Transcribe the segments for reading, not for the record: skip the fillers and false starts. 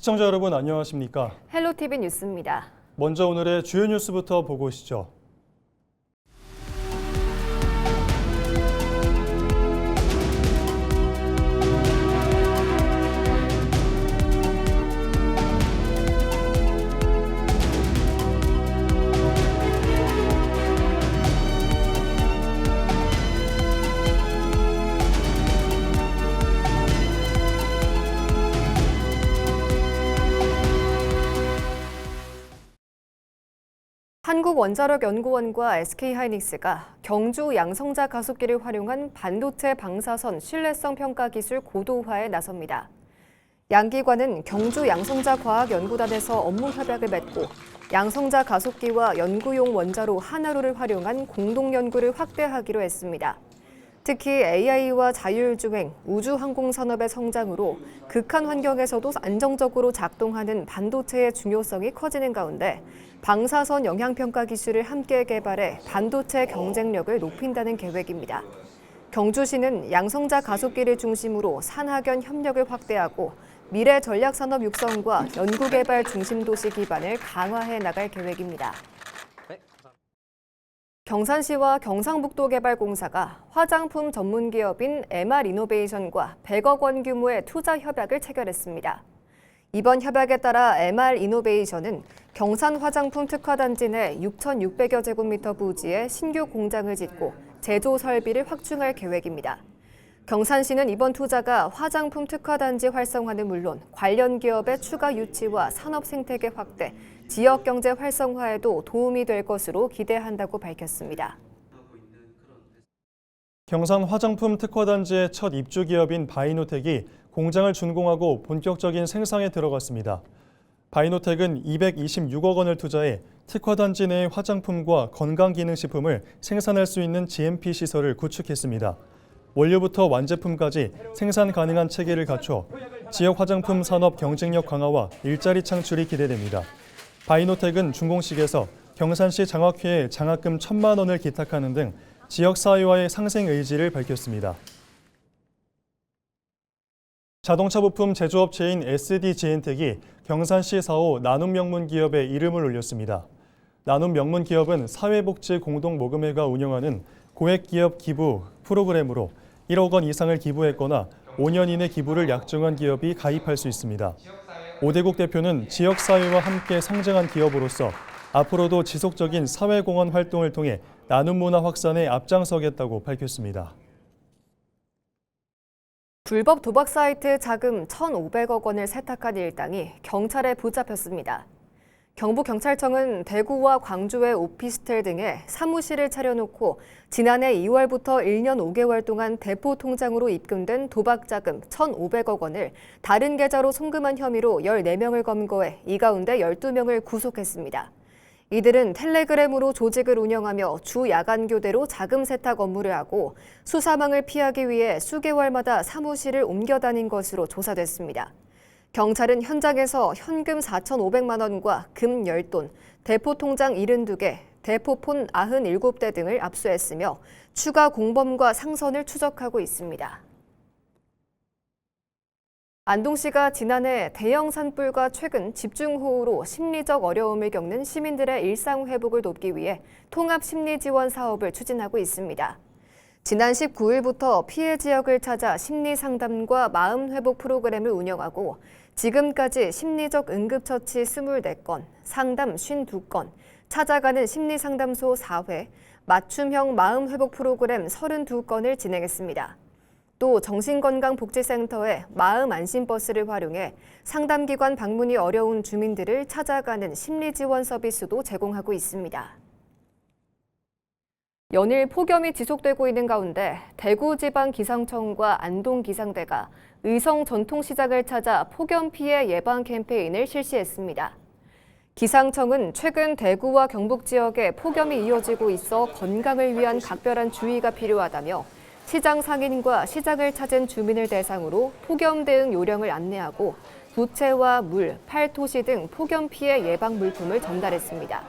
시청자 여러분 안녕하십니까? 헬로티비 뉴스입니다. 먼저 오늘의 주요 뉴스부터 보고 오시죠. 한국원자력연구원과 SK하이닉스가 경주 양성자 가속기를 활용한 반도체 방사선 신뢰성 평가 기술 고도화에 나섭니다. 양 기관은 경주 양성자 과학연구단에서 업무 협약을 맺고 양성자 가속기와 연구용 원자로 하나로를 활용한 공동 연구를 확대하기로 했습니다. 특히 AI와 자율주행, 우주항공산업의 성장으로 극한 환경에서도 안정적으로 작동하는 반도체의 중요성이 커지는 가운데 방사선 영향평가 기술을 함께 개발해 반도체 경쟁력을 높인다는 계획입니다. 경주시는 양성자 가속기를 중심으로 산학연 협력을 확대하고 미래 전략산업 육성과 연구개발 중심 도시 기반을 강화해 나갈 계획입니다. 경산시와 경상북도개발공사가 화장품 전문기업인 MR이노베이션과 100억 원 규모의 투자 협약을 체결했습니다. 이번 협약에 따라 MR이노베이션은 경산 화장품 특화단지 내 6,600여 제곱미터 부지에 신규 공장을 짓고 제조 설비를 확충할 계획입니다. 경산시는 이번 투자가 화장품 특화단지 활성화는 물론 관련 기업의 추가 유치와 산업 생태계 확대, 지역 경제 활성화에도 도움이 될 것으로 기대한다고 밝혔습니다. 경산 화장품 특화단지의 첫 입주 기업인 바이노텍이 공장을 준공하고 본격적인 생산에 들어갔습니다. 바이노텍은 226억 원을 투자해 특화단지 내의 화장품과 건강기능식품을 생산할 수 있는 GMP 시설을 구축했습니다. 원료부터 완제품까지 생산 가능한 체계를 갖춰 지역 화장품 산업 경쟁력 강화와 일자리 창출이 기대됩니다. 바이노텍은 준공식에서 경산시 장학회에 장학금 1,000만 원을 기탁하는 등 지역사회와의 상생 의지를 밝혔습니다. 자동차 부품 제조업체인 SDG엔텍이 경산시 4호 나눔 명문 기업에 이름을 올렸습니다. 나눔 명문 기업은 사회복지 공동모금회가 운영하는 고액기업 기부 프로그램으로 1억 원 이상을 기부했거나 5년 이내 기부를 약정한 기업이 가입할 수 있습니다. 오대국 대표는 지역사회와 함께 성장한 기업으로서 앞으로도 지속적인 사회공헌 활동을 통해 나눔 문화 확산에 앞장서겠다고 밝혔습니다. 불법 도박 사이트 자금 1,500억 원을 세탁한 일당이 경찰에 붙잡혔습니다. 경북경찰청은 대구와 광주의 오피스텔 등에 사무실을 차려놓고 지난해 2월부터 1년 5개월 동안 대포 통장으로 입금된 도박 자금 1,500억 원을 다른 계좌로 송금한 혐의로 14명을 검거해 이 가운데 12명을 구속했습니다. 이들은 텔레그램으로 조직을 운영하며 주 야간 교대로 자금 세탁 업무를 하고 수사망을 피하기 위해 수개월마다 사무실을 옮겨 다닌 것으로 조사됐습니다. 경찰은 현장에서 현금 4,500만 원과 금 10돈, 대포 통장 72개, 대포폰 97대 등을 압수했으며 추가 공범과 상선을 추적하고 있습니다. 안동시가 지난해 대형 산불과 최근 집중호우로 심리적 어려움을 겪는 시민들의 일상 회복을 돕기 위해 통합 심리 지원 사업을 추진하고 있습니다. 지난 19일부터 피해 지역을 찾아 심리 상담과 마음 회복 프로그램을 운영하고 지금까지 심리적 응급처치 24건, 상담 52건, 찾아가는 심리상담소 4회, 맞춤형 마음 회복 프로그램 32건을 진행했습니다. 또 정신건강복지센터의 마음 안심버스를 활용해 상담기관 방문이 어려운 주민들을 찾아가는 심리지원 서비스도 제공하고 있습니다. 연일 폭염이 지속되고 있는 가운데 대구지방기상청과 안동기상대가 의성 전통시장을 찾아 폭염 피해 예방 캠페인을 실시했습니다. 기상청은 최근 대구와 경북 지역에 폭염이 이어지고 있어 건강을 위한 각별한 주의가 필요하다며 시장 상인과 시장을 찾은 주민을 대상으로 폭염 대응 요령을 안내하고 부채와 물, 팔토시 등 폭염 피해 예방 물품을 전달했습니다.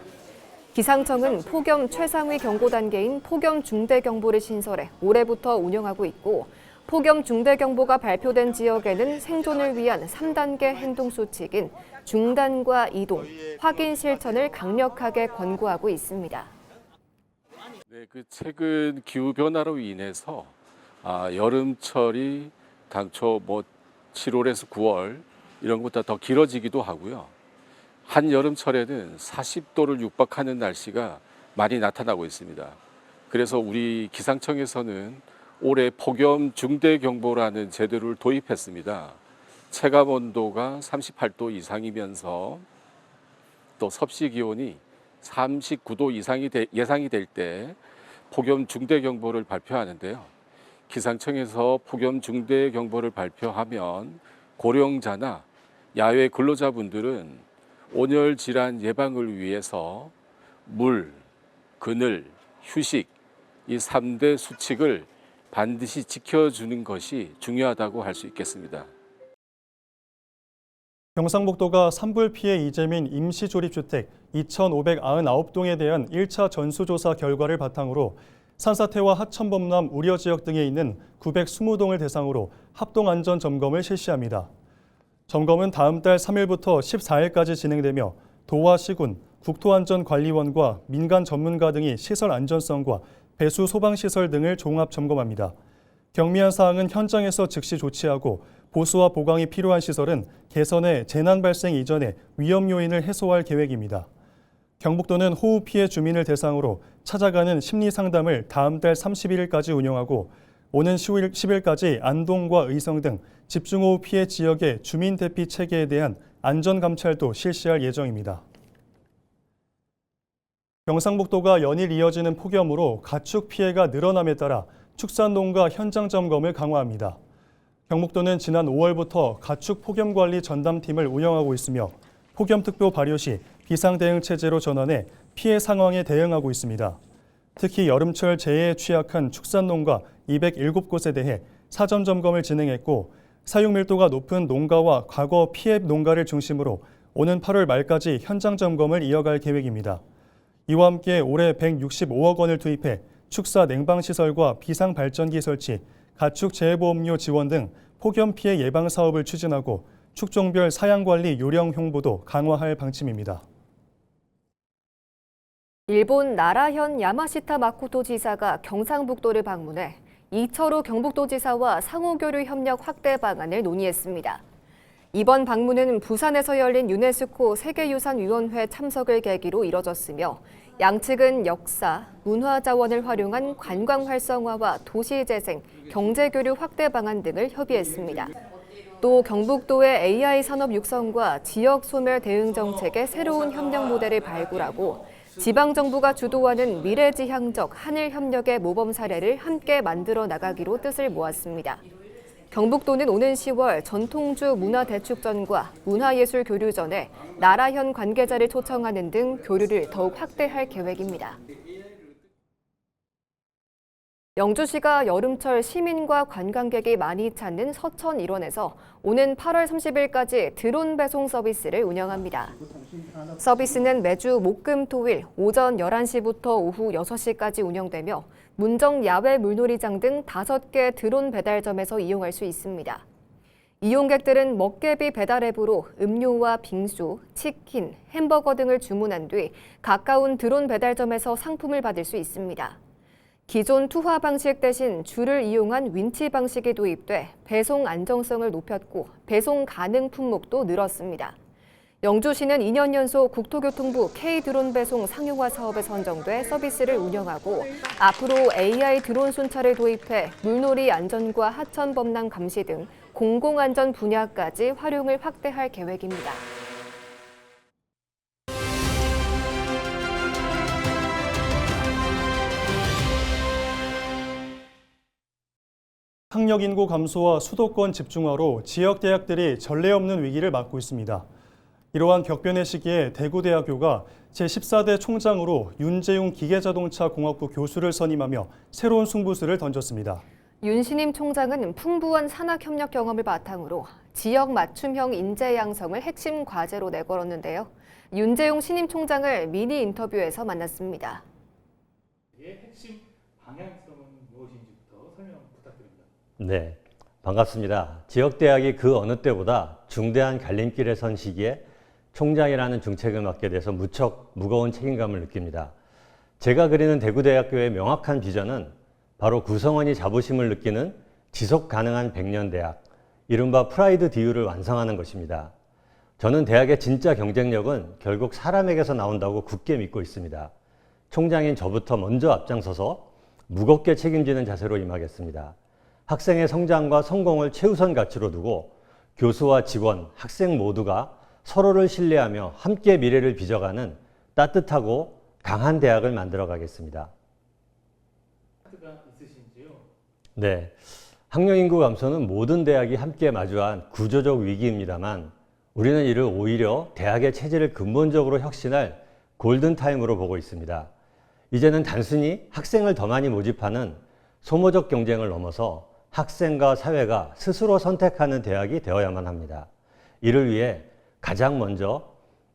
기상청은 폭염 최상위 경고 단계인 폭염 중대 경보를 신설해 올해부터 운영하고 있고 폭염 중대경보가 발표된 지역에는 생존을 위한 3단계 행동수칙인 중단과 이동, 확인 실천을 강력하게 권고하고 있습니다. 네, 최근 기후 변화로 인해서 여름철이 당초 7월에서 9월 이런 것보다 더 길어지기도 하고요. 한 여름철에는 40도를 육박하는 날씨가 많이 나타나고 있습니다. 그래서 우리 기상청에서는 올해 폭염 중대경보라는 제도를 도입했습니다. 체감 온도가 38도 이상이면서 또 섭씨 기온이 39도 이상이 예상이 될 때 폭염 중대경보를 발표하는데요. 기상청에서 폭염 중대경보를 발표하면 고령자나 야외 근로자분들은 온열 질환 예방을 위해서 물, 그늘, 휴식 이 3대 수칙을 반드시 지켜주는 것이 중요하다고 할 수 있겠습니다. 경상북도가 산불 피해 이재민 임시조립주택 2,599동에 대한 1차 전수조사 결과를 바탕으로 산사태와 하천범람 우려 지역 등에 있는 920동을 대상으로 합동안전점검을 실시합니다. 점검은 다음 달 3일부터 14일까지 진행되며 도와 시군, 국토안전관리원과 민간 전문가 등이 시설 안전성과 배수 소방시설 등을 종합 점검합니다. 경미한 사항은 현장에서 즉시 조치하고 보수와 보강이 필요한 시설은 개선해 재난 발생 이전에 위험 요인을 해소할 계획입니다. 경북도는 호우 피해 주민을 대상으로 찾아가는 심리 상담을 다음 달 31일까지 운영하고 오는 10일까지 안동과 의성 등 집중호우 피해 지역의 주민 대피 체계에 대한 안전 감찰도 실시할 예정입니다. 경상북도가 연일 이어지는 폭염으로 가축 피해가 늘어남에 따라 축산농가 현장 점검을 강화합니다. 경북도는 지난 5월부터 가축 폭염관리 전담팀을 운영하고 있으며 폭염특보 발효 시 비상대응체제로 전환해 피해 상황에 대응하고 있습니다. 특히 여름철 재해에 취약한 축산농가 207곳에 대해 사전 점검을 진행했고 사육 밀도가 높은 농가와 과거 피해 농가를 중심으로 오는 8월 말까지 현장 점검을 이어갈 계획입니다. 이와 함께 올해 165억 원을 투입해 축사 냉방시설과 비상발전기 설치, 가축 재해보험료 지원 등 폭염 피해 예방 사업을 추진하고 축종별 사양관리 요령 홍보도 강화할 방침입니다. 일본 나라현 야마시타 마코토 지사가 경상북도를 방문해 이철우 경북도지사와 상호교류 협력 확대 방안을 논의했습니다. 이번 방문은 부산에서 열린 유네스코 세계유산위원회 참석을 계기로 이뤄졌으며 양측은 역사, 문화 자원을 활용한 관광 활성화와 도시재생, 경제교류 확대 방안 등을 협의했습니다. 또 경북도의 AI 산업 육성과 지역 소멸 대응 정책의 새로운 협력 모델을 발굴하고 지방정부가 주도하는 미래지향적 한일 협력의 모범 사례를 함께 만들어 나가기로 뜻을 모았습니다. 경북도는 오는 10월 전통주 문화대축전과 문화예술교류전에 나라현 관계자를 초청하는 등 교류를 더욱 확대할 계획입니다. 영주시가 여름철 시민과 관광객이 많이 찾는 서천 일원에서 오는 8월 30일까지 드론 배송 서비스를 운영합니다. 서비스는 매주 목, 금, 토일 오전 11시부터 오후 6시까지 운영되며 문정 야외 물놀이장 등 5개 드론 배달점에서 이용할 수 있습니다. 이용객들은 먹개비 배달 앱으로 음료와 빙수, 치킨, 햄버거 등을 주문한 뒤 가까운 드론 배달점에서 상품을 받을 수 있습니다. 기존 투하 방식 대신 줄을 이용한 윈치 방식이 도입돼 배송 안정성을 높였고 배송 가능 품목도 늘었습니다. 영주시는 2년 연속 국토교통부 K-드론 배송 상용화 사업에 선정돼 서비스를 운영하고 앞으로 AI 드론 순찰을 도입해 물놀이 안전과 하천 범람 감시 등 공공안전 분야까지 활용을 확대할 계획입니다. 학력 인구 감소와 수도권 집중화로 지역 대학들이 전례 없는 위기를 맞고 있습니다. 이러한 격변의 시기에 대구대학교가 제14대 총장으로 윤재용 기계자동차공학부 교수를 선임하며 새로운 승부수를 던졌습니다. 윤 신임 총장은 풍부한 산학협력 경험을 바탕으로 지역 맞춤형 인재 양성을 핵심 과제로 내걸었는데요. 윤재용 신임 총장을 미니 인터뷰에서 만났습니다. 핵심 방향성은 무엇인지부터 설명 부탁드립니다. 네, 반갑습니다. 지역대학이 그 어느 때보다 중대한 갈림길에 선 시기에 총장이라는 중책을 맡게 돼서 무척 무거운 책임감을 느낍니다. 제가 그리는 대구대학교의 명확한 비전은 바로 구성원이 자부심을 느끼는 지속 가능한 백년대학, 이른바 프라이드 DU를 완성하는 것입니다. 저는 대학의 진짜 경쟁력은 결국 사람에게서 나온다고 굳게 믿고 있습니다. 총장인 저부터 먼저 앞장서서 무겁게 책임지는 자세로 임하겠습니다. 학생의 성장과 성공을 최우선 가치로 두고 교수와 직원, 학생 모두가 서로를 신뢰하며 함께 미래를 빚어가는 따뜻하고 강한 대학을 만들어 가겠습니다. 네, 학령 인구 감소는 모든 대학이 함께 마주한 구조적 위기입니다만 우리는 이를 오히려 대학의 체질을 근본적으로 혁신할 골든타임으로 보고 있습니다. 이제는 단순히 학생을 더 많이 모집하는 소모적 경쟁을 넘어서 학생과 사회가 스스로 선택하는 대학이 되어야만 합니다. 이를 위해 가장 먼저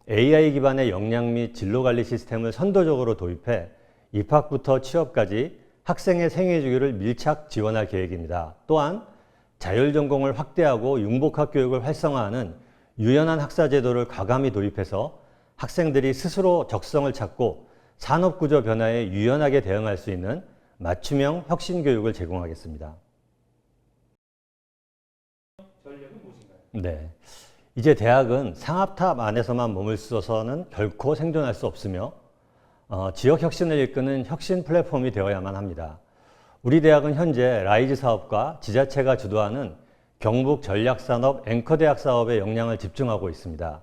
AI 기반의 역량 및 진로관리 시스템을 선도적으로 도입해 입학부터 취업까지 학생의 생애 주기를 밀착 지원할 계획입니다. 또한 자율전공을 확대하고 융복학 교육을 활성화하는 유연한 학사 제도를 과감히 도입해서 학생들이 스스로 적성을 찾고 산업구조 변화에 유연하게 대응할 수 있는 맞춤형 혁신 교육을 제공하겠습니다. 네, 이제 대학은 상업탑 안에서만 머물러서는 결코 생존할 수 없으며 지역 혁신을 이끄는 혁신 플랫폼이 되어야만 합니다. 우리 대학은 현재 라이즈 사업과 지자체가 주도하는 경북 전략산업 앵커대학 사업에 역량을 집중하고 있습니다.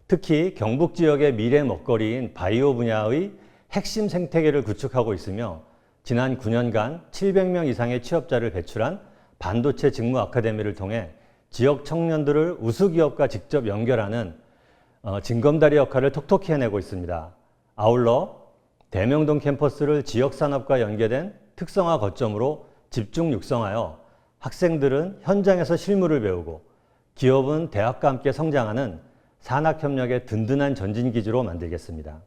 특히 경북 지역의 미래 먹거리인 바이오 분야의 핵심 생태계를 구축하고 있으며 지난 9년간 700명 이상의 취업자를 배출한 반도체 직무 아카데미를 통해 지역 청년들을 우수기업과 직접 연결하는 징검다리 역할을 톡톡히 해내고 있습니다. 아울러 대명동 캠퍼스를 지역산업과 연계된 특성화 거점으로 집중 육성하여 학생들은 현장에서 실무를 배우고 기업은 대학과 함께 성장하는 산학협력의 든든한 전진기지로 만들겠습니다.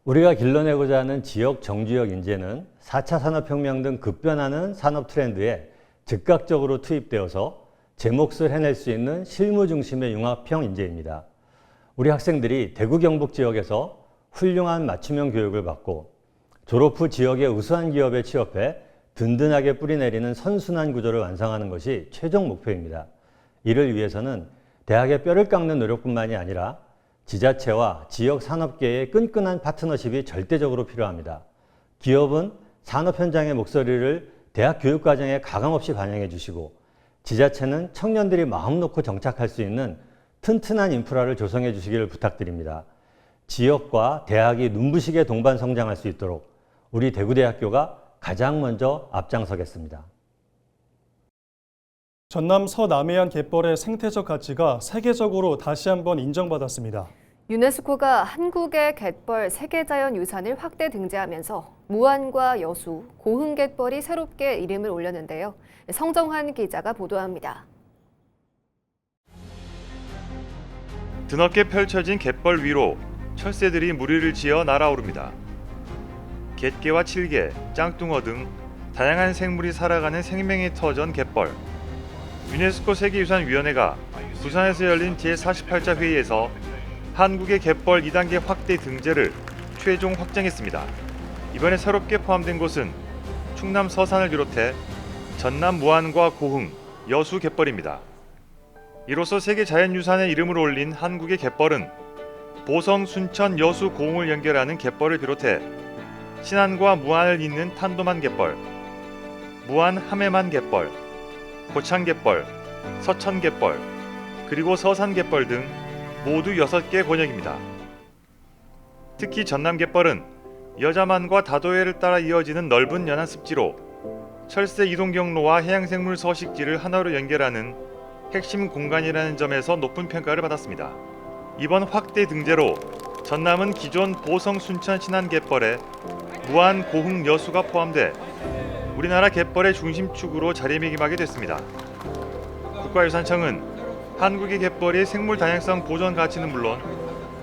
우리가 길러내고자 하는 지역 정주역 인재는 4차 산업혁명 등 급변하는 산업 트렌드에 즉각적으로 투입되어서 제 몫을 해낼 수 있는 실무 중심의 융합형 인재입니다. 우리 학생들이 대구 경북 지역에서 훌륭한 맞춤형 교육을 받고 졸업 후 지역의 우수한 기업에 취업해 든든하게 뿌리내리는 선순환 구조를 완성하는 것이 최종 목표입니다. 이를 위해서는 대학의 뼈를 깎는 노력뿐만이 아니라 지자체와 지역 산업계의 끈끈한 파트너십이 절대적으로 필요합니다. 기업은 산업 현장의 목소리를 대학 교육과정에 가감없이 반영해 주시고 지자체는 청년들이 마음 놓고 정착할 수 있는 튼튼한 인프라를 조성해 주시기를 부탁드립니다. 지역과 대학이 눈부시게 동반 성장할 수 있도록 우리 대구대학교가 가장 먼저 앞장서겠습니다. 전남 서남해안 갯벌의 생태적 가치가 세계적으로 다시 한번 인정받았습니다. 유네스코가 한국의 갯벌 세계자연유산을 확대 등재하면서 무안과 여수, 고흥갯벌이 새롭게 이름을 올렸는데요. 성정환 기자가 보도합니다. 드넓게 펼쳐진 갯벌 위로 철새들이 무리를 지어 날아오릅니다. 갯개와 칠개, 짱뚱어 등 다양한 생물이 살아가는 생명의 터전 갯벌. 유네스코 세계유산위원회가 부산에서 열린 제48차 회의에서 한국의 갯벌 2단계 확대 등재를 최종 확정했습니다. 이번에 새롭게 포함된 곳은 충남 서산을 비롯해 전남 무안과 고흥, 여수 갯벌입니다. 이로써 세계자연유산의 이름을 올린 한국의 갯벌은 보성, 순천, 여수, 고흥을 연결하는 갯벌을 비롯해 신안과 무안을 잇는 탄도만 갯벌, 무안 함해만 갯벌, 고창 갯벌, 서천 갯벌, 그리고 서산 갯벌 등 모두 6개 권역입니다. 특히 전남 갯벌은 여자만과 다도해를 따라 이어지는 넓은 연안 습지로 철새 이동 경로와 해양생물 서식지를 하나로 연결하는 핵심 공간이라는 점에서 높은 평가를 받았습니다. 이번 확대 등재로 전남은 기존 보성, 순천, 신안 갯벌에 무안, 고흥, 여수가 포함돼 우리나라 갯벌의 중심축으로 자리매김하게 됐습니다. 국가유산청은 한국의 갯벌이 생물 다양성 보존 가치는 물론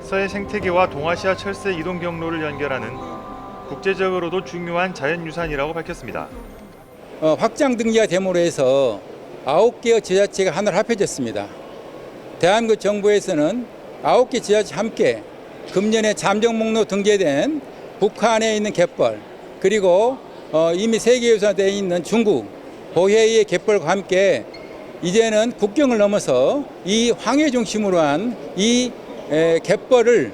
서해 생태계와 동아시아 철새 이동 경로를 연결하는 국제적으로도 중요한 자연유산이라고 밝혔습니다. 확장 등재가 됨으로 해서 9개의 지자체가 하나로 합해졌습니다. 대한민국 정부에서는 9개 지자체 함께 금년에 잠정 목록 등재된 북한에 있는 갯벌, 그리고 이미 세계유산되어 있는 중국 보헤이의 갯벌과 함께 이제는 국경을 넘어서 이 황해 중심으로 한 이 갯벌을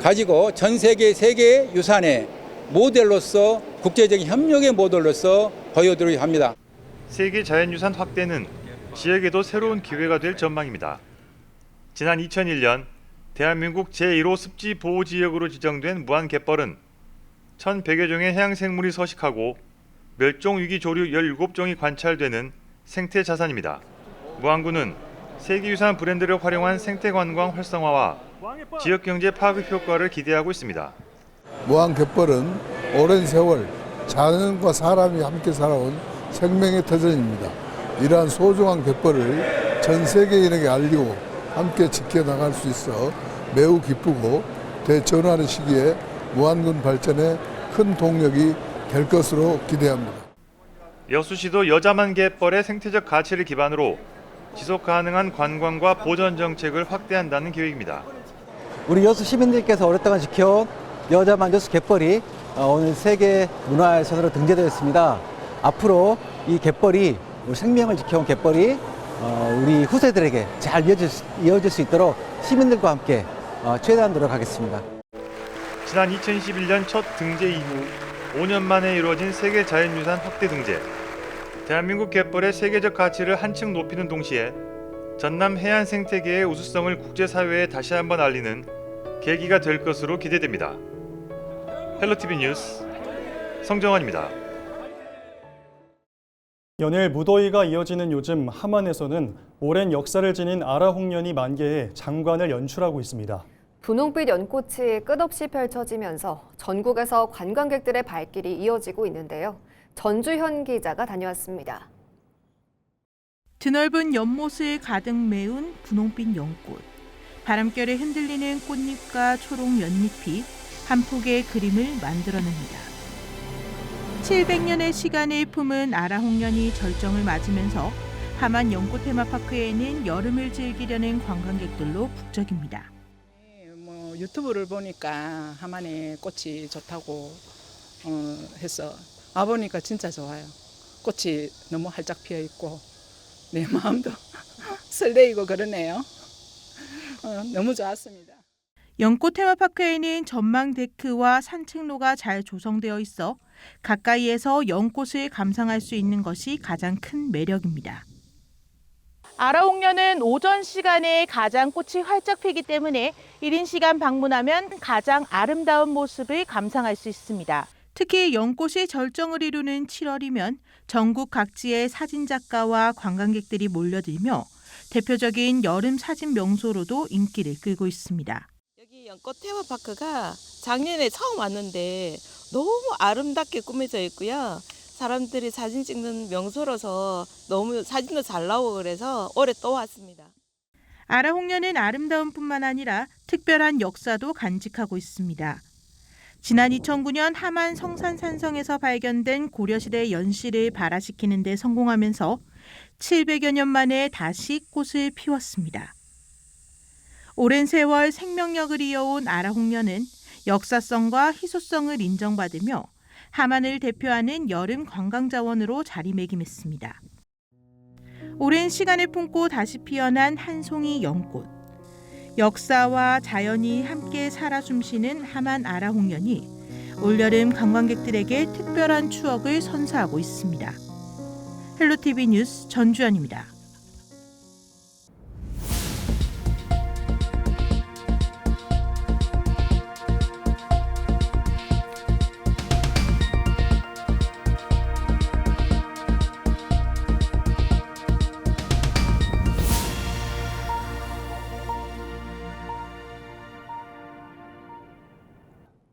가지고 전 세계 유산의 모델로서 국제적인 협력의 모델로서 보여드리려 합니다. 세계 자연유산 확대는 지역에도 새로운 기회가 될 전망입니다. 지난 2001년 대한민국 제1호 습지보호지역으로 지정된 무안갯벌은 1,100여 종의 해양생물이 서식하고 멸종위기 조류 17종이 관찰되는 생태자산입니다. 무안군은 세계유산 브랜드를 활용한 생태관광 활성화와 지역경제 파급 효과를 기대하고 있습니다. 무안갯벌은 오랜 세월 자연과 사람이 함께 살아온 생명의 터전입니다. 이러한 소중한 갯벌을 전 세계인에게 알리고 함께 지켜나갈 수 있어 매우 기쁘고 대전환의 시기에 무안군 발전에 큰 동력이 될 것으로 기대합니다. 여수시도 여자만 갯벌의 생태적 가치를 기반으로 지속 가능한 관광과 보전 정책을 확대한다는 계획입니다. 우리 여수 시민들께서 오랫동안 지켜온 여자만 여수 갯벌이 오늘 세계 문화유산으로 등재되었습니다. 앞으로 이 갯벌이 우리 생명을 지켜온 갯벌이 우리 후세들에게 잘 이어질 수 있도록 시민들과 함께 최대한 노력하겠습니다. 지난 2021년 첫 등재 이후 5년 만에 이루어진 세계 자연유산 확대 등재. 대한민국 갯벌의 세계적 가치를 한층 높이는 동시에 전남 해안 생태계의 우수성을 국제사회에 다시 한번 알리는 계기가 될 것으로 기대됩니다. 헬로티비 뉴스 성정환입니다. 연일 무더위가 이어지는 요즘 함안에서는 오랜 역사를 지닌 아라홍련이 만개해 장관을 연출하고 있습니다. 분홍빛 연꽃이 끝없이 펼쳐지면서 전국에서 관광객들의 발길이 이어지고 있는데요. 전주현 기자가 다녀왔습니다. 드넓은 연못을 가득 메운 분홍빛 연꽃. 바람결에 흔들리는 꽃잎과 초록 연잎이 한 폭의 그림을 만들어냅니다. 700년의 시간을 품은 아라홍련이 절정을 맞으면서 함안 연꽃 테마파크에는 여름을 즐기려는 관광객들로 북적입니다. 유튜브를 보니까 함안에 꽃이 좋다고 해서 와보니까 진짜 좋아요. 꽃이 너무 활짝 피어 있고 내 마음도 설레이고 그러네요. 너무 좋았습니다. 연꽃 테마파크에는 전망 데크와 산책로가 잘 조성되어 있어 가까이에서 연꽃을 감상할 수 있는 것이 가장 큰 매력입니다. 아라홍련은 오전 시간에 가장 꽃이 활짝 피기 때문에 이른 시간 방문하면 가장 아름다운 모습을 감상할 수 있습니다. 특히 연꽃이 절정을 이루는 7월이면 전국 각지의 사진작가와 관광객들이 몰려들며 대표적인 여름 사진 명소로도 인기를 끌고 있습니다. 여기 연꽃 테마파크가 작년에 처음 왔는데 너무 아름답게 꾸며져 있고요. 사람들이 사진 찍는 명소로서 너무 사진도 잘 나오고 그래서 올해 또 왔습니다. 아라홍련은 아름다움뿐만 아니라 특별한 역사도 간직하고 있습니다. 지난 2009년 함안 성산산성에서 발견된 고려시대 연실을 발화시키는 데 성공하면서 700여 년 만에 다시 꽃을 피웠습니다. 오랜 세월 생명력을 이어온 아라홍련은 역사성과 희소성을 인정받으며 함안을 대표하는 여름 관광자원으로 자리매김했습니다. 오랜 시간을 품고 다시 피어난 한 송이 연꽃. 역사와 자연이 함께 살아 숨쉬는 함안 아라홍련이 올여름 관광객들에게 특별한 추억을 선사하고 있습니다. 헬로티비 뉴스 전주현입니다.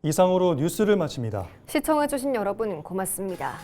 이상으로 뉴스를 마칩니다. 시청해주신 여러분 고맙습니다.